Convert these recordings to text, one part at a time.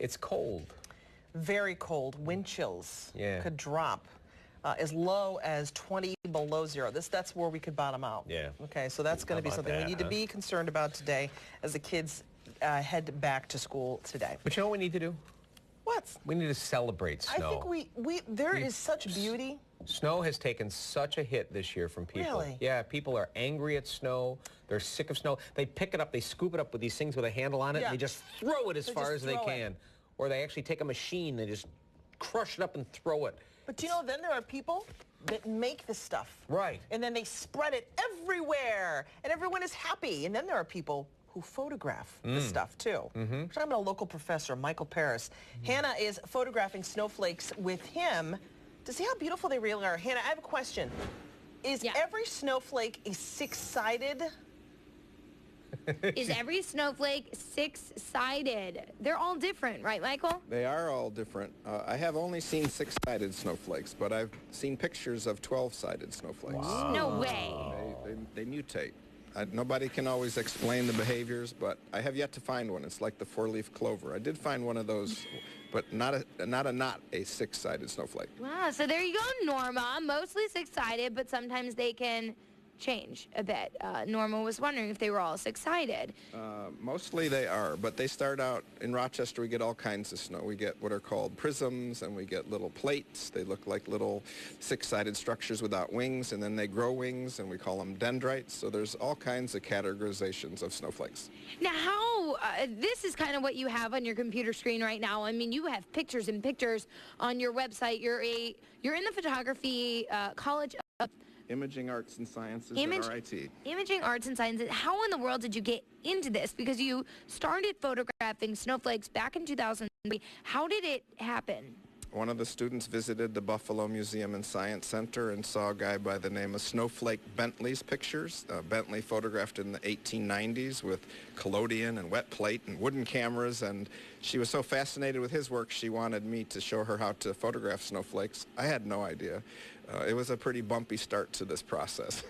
It's cold. Very cold. Wind chills Yeah. could drop as low as 20 below zero. That's where we could bottom out. Yeah. Okay, so that's going to be about something we that, need to be concerned about today as the kids head back to school today. But you know what we need to do? What? We need to celebrate snow. I think there is such beauty. Snow has taken such a hit this year from people. Really? Yeah, people are angry at snow. They're sick of snow. They pick it up, they scoop it up with these things with a handle on it, and they just throw it as far as they can. Or they actually take a machine, they just crush it up and throw it. But do you know, then there are people that make this stuff. Right. And then they spread it everywhere, and everyone is happy. And then there are people who photograph this stuff, too. We're talking about a local professor, Michael Paris. Hannah is photographing snowflakes with him to see how beautiful they really are. Hannah, I have a question. Is every snowflake a six-sided? Is every snowflake six-sided? They're all different, right, Michael? They are all different. I have only seen six-sided snowflakes, but I've seen pictures of 12-sided snowflakes. Wow. No way. They mutate. Nobody can always explain the behaviors, but I have yet to find one. It's like the four-leaf clover. I did find one of those, but not a six-sided snowflake. Wow, so there you go, Norma. Mostly six-sided, but sometimes they can change a bit. Norma was wondering if they were all six-sided. Mostly they are, but they start out in Rochester. We get all kinds of snow. We get what are called prisms, and we get little plates. They look like little six-sided structures without wings, and then they grow wings, and we call them dendrites. So there's all kinds of categorizations of snowflakes. Now, how this is kind of what you have on your computer screen right now. I mean, you have pictures and pictures on your website. You're in the photography college of Imaging Arts and Sciences at RIT. Imaging Arts and Sciences. How in the world did you get into this? Because you started photographing snowflakes back in 2003. How did it happen? One of the students visited the Buffalo Museum and Science Center and saw a guy by the name of Snowflake Bentley's pictures. Bentley photographed in the 1890s with collodion and wet plate and wooden cameras, and she was so fascinated with his work she wanted me to show her how to photograph snowflakes. I had no idea. It was a pretty bumpy start to this process.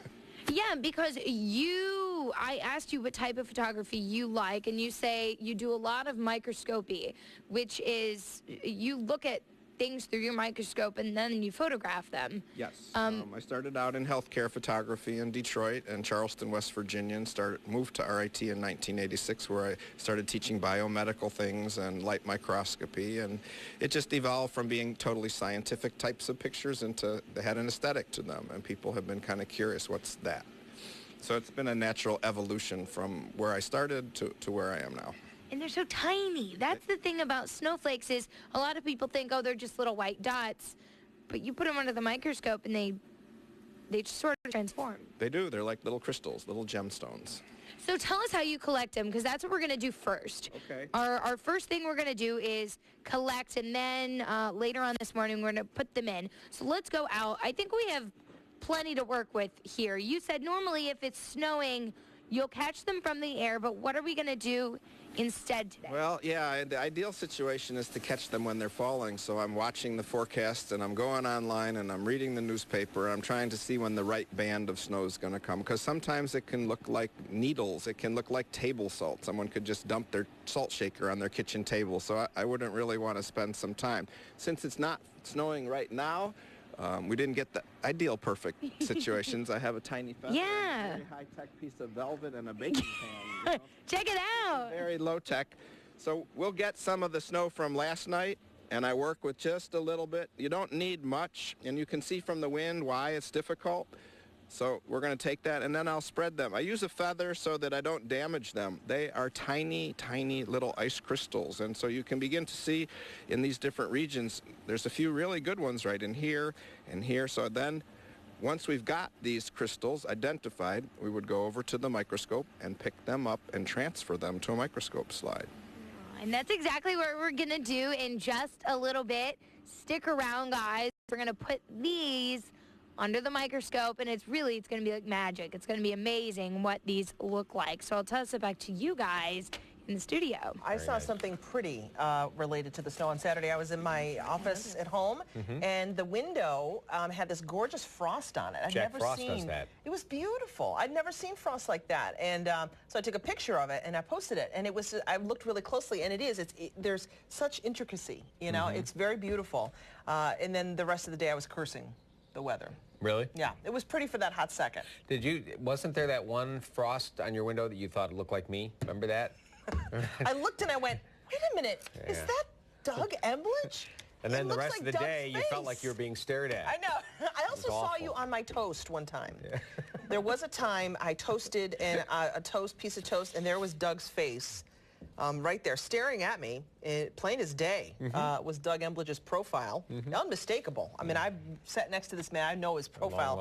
Yeah, because I asked you what type of photography you like, and you say you do a lot of microscopy, which is you look at things through your microscope and then you photograph them. Yes. I started out in healthcare photography in Detroit and Charleston, West Virginia, and moved to RIT in 1986, where I started teaching biomedical things and light microscopy, and it just evolved from being totally scientific types of pictures into they had an aesthetic to them, and people have been kind of curious, what's that? So it's been a natural evolution from where I started to where I am now. And they're so tiny. That's the thing about snowflakes is a lot of people think, oh, they're just little white dots. But you put them under the microscope and they just sort of transform. They do. They're like little crystals, little gemstones. So tell us how you collect them, because that's what we're going to do first. Okay. Our first thing we're going to do is collect, and then later on this morning we're going to put them in. So let's go out. I think we have plenty to work with here. You said normally if it's snowing, you'll catch them from the air, but what are we going to do instead today? Well, yeah, the ideal situation is to catch them when they're falling. So I'm watching the forecast, and I'm going online, and I'm reading the newspaper. I'm trying to see when the right band of snow is going to come, because sometimes it can look like needles. It can look like table salt. Someone could just dump their salt shaker on their kitchen table. So I wouldn't really want to spend some time. Since it's not snowing right now, we didn't get the ideal perfect situations. I have a tiny feather, a very high-tech piece of velvet, and a baking pan. Check it out. Very low-tech. So we'll get some of the snow from last night, and I work with just a little bit. You don't need much, and you can see from the wind why it's difficult. So we're going to take that, and then I'll spread them. I use a feather so that I don't damage them. They are tiny, tiny little ice crystals, and so you can begin to see in these different regions, there's a few really good ones right in here and here. So then once we've got these crystals identified, we would go over to the microscope and pick them up and transfer them to a microscope slide. And that's exactly what we're going to do in just a little bit. Stick around, guys. We're going to put these under the microscope, and it's going to be like magic. It's going to be amazing what these look like. So I'll toss it back to you guys in the studio. I saw something pretty related to the snow on Saturday. I was in my office at home, and the window had this gorgeous frost on it. Jack Frost does that. It was beautiful. I'd never seen frost like that, and so I took a picture of it and I posted it. And it was, I looked really closely, and it is. There's such intricacy. You know, it's very beautiful. And then the rest of the day, I was cursing the weather. Really? Yeah, it was pretty for that hot second. Wasn't there that one frost on your window that you thought looked like me? Remember that? I looked and I went, wait a minute, is that Doug Embledge? And then the rest of the day, you felt like you were being stared at. I know. I also saw you on my toast one time. Yeah. There was a time I toasted a piece of toast, and there was Doug's face right there staring at me, plain as day, was Doug Embledge's profile. Unmistakable. I mean, I've sat next to this man. I know his profile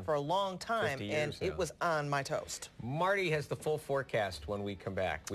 for a long time, and it was on my toast. Marty has the full forecast when we come back.